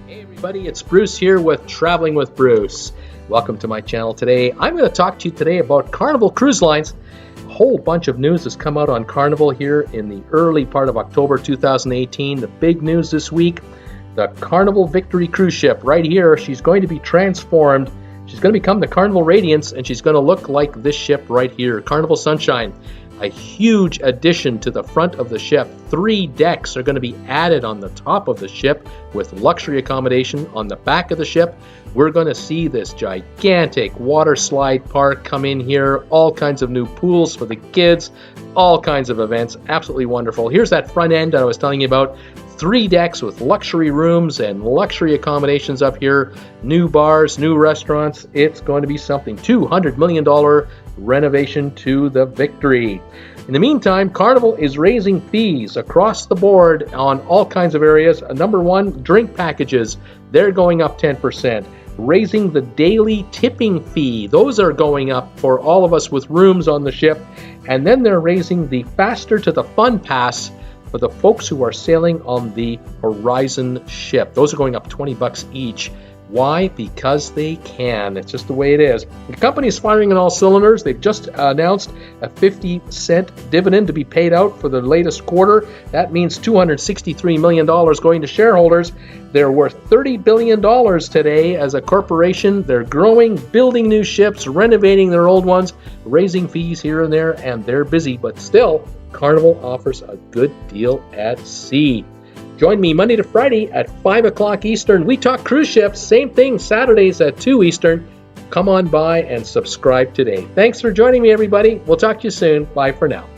Hey everybody, it's Bruce here with Traveling with Bruce. Welcome to my channel today. I'm going to talk to you today about Carnival Cruise Lines. A whole bunch of news has come out on Carnival here in the early part of October 2018. The big news this week, the Carnival Victory cruise ship right here, she's going to be transformed. She's going to become the Carnival Radiance, and she's going to look like this ship right here, Carnival Sunshine. A huge addition to the front of the ship. 3 decks are going to be added on the top of the ship with luxury accommodation on the back of the ship. We're going to see this gigantic water slide park come in here, all kinds of new pools for the kids, all kinds of events. Absolutely wonderful. Here's that front end that I was telling you about. 3 decks with luxury rooms and luxury accommodations up here, new bars, new restaurants. It's going to be something. $200 million renovation to the Victory. In the meantime, Carnival is raising fees across the board on all kinds of areas. Number one, drink packages. They're going up 10%. Raising the daily tipping fee. Those are going up for all of us with rooms on the ship. And then they're raising the Faster to the Fun Pass for the folks who are sailing on the Horizon ship. Those are going up $20 each. Why? Because they can. It's just the way it is. The company is firing on all cylinders. They've just announced a 50-cent dividend to be paid out for the latest quarter. That means $263 million going to shareholders. They're worth $30 billion today as a corporation. They're growing, building new ships, renovating their old ones, raising fees here and there, and they're busy. But still, Carnival offers a good deal at sea. Join me Monday to Friday at 5 o'clock Eastern. We talk cruise ships. Same thing Saturdays at 2 Eastern. Come on by and subscribe today. Thanks for joining me, everybody. We'll talk to you soon. Bye for now.